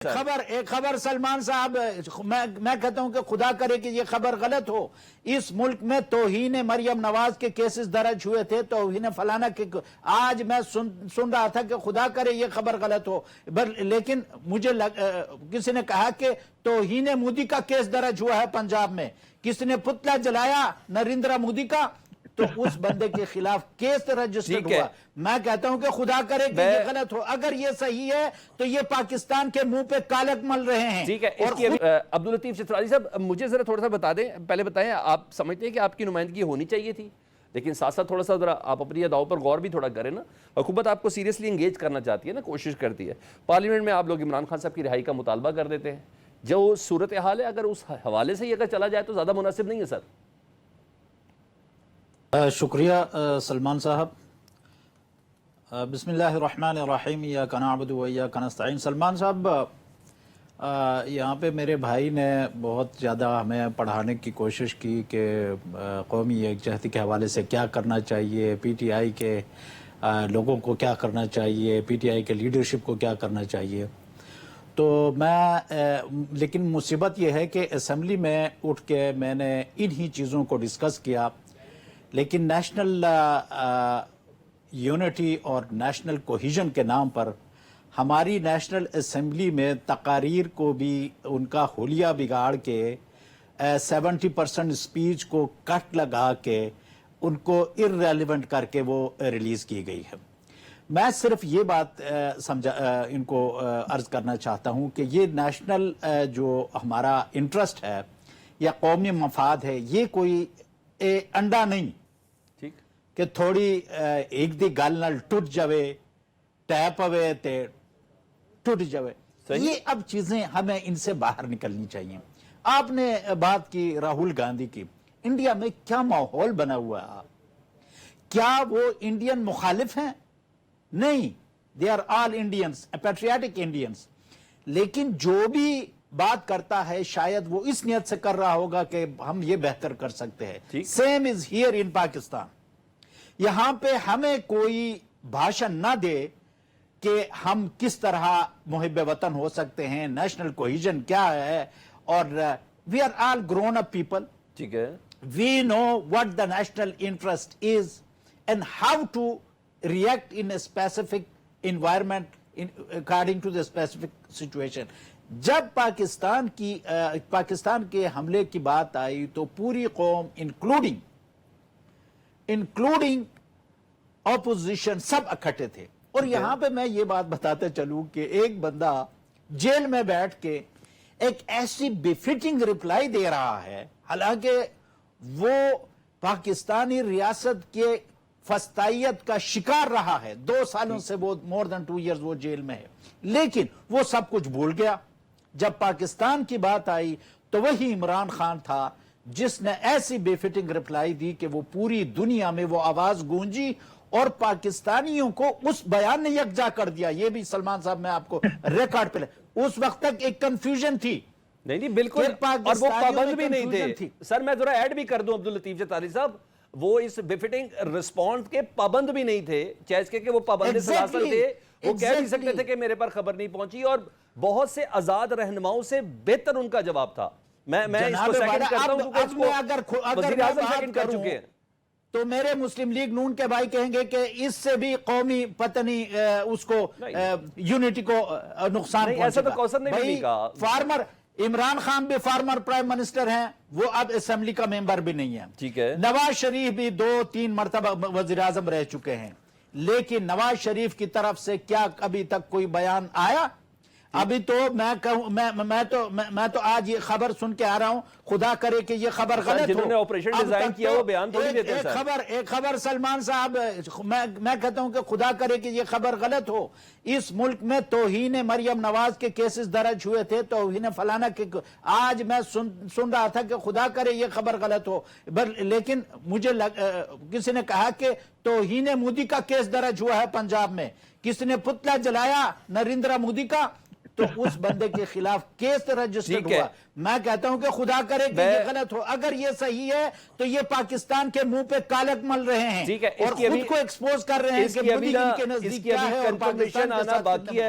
एक खबर सलमान साहब, मैं कहता हूं कि खुदा करे कि ये खबर गलत हो। इस मुल्क में तौहीन मरियम नवाज के केसेस दर्ज हुए थे, तौहीन फलाना के। आज मैं सुन रहा था कि खुदा करे ये खबर गलत हो, लेकिन मुझे किसी ने कहा कि तौहीन मोदी का केस दर्ज हुआ है पंजाब में, किसी ने पुतला जलाया नरेंद्र मोदी का, तो उस बंदे के खिलाफ केस रजिस्टर्ड हुआ। मैं कहता हूं कि खुदा करे कि ये गलत हो। अगर ये सही है तो ये पाकिस्तान के मुंह पे कालक मल रहे हैं। ठीक है। अब्दुल लतीफ चित्राली साहब, मुझे जरा थोड़ा सा बता दें, पहले बताएं, आप समझते हैं कि आपकी नुमाइंदगी होनी चाहिए थी, लेकिन साथ साथ थोड़ा सा जरा आप अपनी अदाओं पर गौर भी थोड़ा करें ना। हुकूमत आपको सीरियसली इंगेज करना चाहती है ना, कोशिश करती है। पार्लियामेंट में आप लोग इमरान खान साहब की रिहाई का मुतालबा कर देते हैं। जो सूरत हाल है, अगर उस हवाले से ही अगर चला जाए तो ज़्यादा मुनासिब नहीं है सर। शुक्रिया सलमान साहब। बिस्मिल्लाहिर्रहमानिर्रहीम, इय्याका नअबुदु व इय्याका नस्तईन। सलमान साहब, यहाँ पे मेरे भाई ने बहुत ज़्यादा हमें पढ़ाने की कोशिश की कि कौमी यकजहती के हवाले से क्या करना चाहिए, पीटीआई के लोगों को क्या करना चाहिए, पीटीआई के लीडरशिप को क्या करना चाहिए। तो मैं लेकिन मुसीबत यह है कि असम्बली में उठ के मैंने इन्हीं चीज़ों को डिस्कस किया, लेकिन नेशनल यूनिटी और नेशनल कोहिजन के नाम पर हमारी नेशनल असेंबली में तकारीर को भी उनका हुलिया बिगाड़ के 70% स्पीच को कट लगा के उनको इररेलेवेंट करके वो रिलीज़ की गई है। मैं सिर्फ ये बात इनको अर्ज करना चाहता हूँ कि ये नेशनल जो हमारा इंटरेस्ट है या कौमी मफाद है, ये कोई अंडा नहीं कि थोड़ी एक दी गल नाल टूट जावे, टै पवे ते टूट जावे। ये अब चीजें हमें इनसे बाहर निकलनी चाहिए। आपने बात की राहुल गांधी की। इंडिया में क्या माहौल बना हुआ है? क्या वो इंडियन मुखालिफ हैं? नहीं, they are all Indians, patriotic Indians. लेकिन जो भी बात करता है शायद वो इस नियत से कर रहा होगा कि हम ये बेहतर कर सकते हैं। Same is here in Pakistan. यहां पे हमें कोई भाषण ना दे कि हम किस तरह मुहिब वतन हो सकते हैं, नेशनल कोहिजन क्या है, और we are all grown up people. ठीक है, we know what the national interest is and how to react in a specific environment according to the specific situation. जब पाकिस्तान के हमले की बात आई तो पूरी कौम इंक्लूडिंग ऑपोजिशन सब इकट्ठे थे। और यहां पे मैं ये बात बताते चलूं कि एक बंदा जेल में बैठ के एक ऐसी बेफिटिंग रिप्लाई दे रहा है, हालांकि वो पाकिस्तानी रियासत के फस्तायत का शिकार रहा है। 2 सालों से वो मोर देन 2 इयर्स वो जेल में है, लेकिन वो सब कुछ भूल गया। जब पाकिस्तान की बात आई तो वही इमरान खान था जिसने ऐसी बेफिटिंग रिप्लाई दी कि वो पूरी दुनिया में वो आवाज गूंजी और पाकिस्तानियों को उस बयान ने यकजा कर दिया। ये भी सलमान साहब मैं आपको रिकॉर्ड पे, उस वक्त तक एक कंफ्यूजन थी। नहीं बिल्कुल, और वो पाबंद भी नहीं थे। सर मैं जरा ऐड भी कर दूं अब्दुल लतीफ चित्राली साहब, वो इस बेफिटिंग रिस्पॉन्स के पाबंद भी नहीं थे। चैस के वो पाबंद सलासल थे, वो कह नहीं सकते थे कि मेरे पर खबर नहीं पहुंची, और बहुत से आजाद रहनुमाओं से बेहतर उनका जवाब था। मैं इसको सेकंड करता हूं, अगर तो मेरे मुस्लिम लीग नून के भाई कहेंगे कि इससे भी कौमी पतनी उसको यूनिटी को नुकसान। ऐसा तो कौसर ने भी नहीं कहा। फार्मर इमरान खान भी फार्मर प्राइम मिनिस्टर हैं, वो अब असेंबली का मेंबर भी नहीं है। ठीक है, नवाज शरीफ भी 2-3 मरतबा वजीर आजम रह चुके हैं, लेकिन नवाज शरीफ की तरफ से क्या अभी तक कोई बयान आया? अभी तो मैं कहूं, मैं तो आज ये खबर सुन के आ रहा हूं, खुदा करे कि ये खबर गलत हो। जिन्होंने ऑपरेशन डिजाइन किया वो बयान तो नहीं देते सर। एक खबर सलमान साहब, मैं कहता हूं कि खुदा करे कि ये खबर गलत हो। इस मुल्क में तौहीन मरियम नवाज के केसेस दर्ज हुए थे, तौहीन फलाना के। आज मैं सुन रहा था कि खुदा करे ये खबर गलत हो, लेकिन मुझे किसी ने कहा कि तौहीन मोदी का केस दर्ज हुआ है पंजाब में, किसी ने पुतला जलाया नरेंद्र मोदी का, तो उस बंदे के खिलाफ केस रजिस्टर्ड हुआ। मैं कहता हूं कि खुदा करे कि ये गलत हो। अगर ये सही है तो ये पाकिस्तान के मुंह पे कालक मल रहे हैं और खुद को एक्सपोज कर रहे हैं कि मोदी इनके नजदीक क्या है और पाकिस्तान आना बाकी है।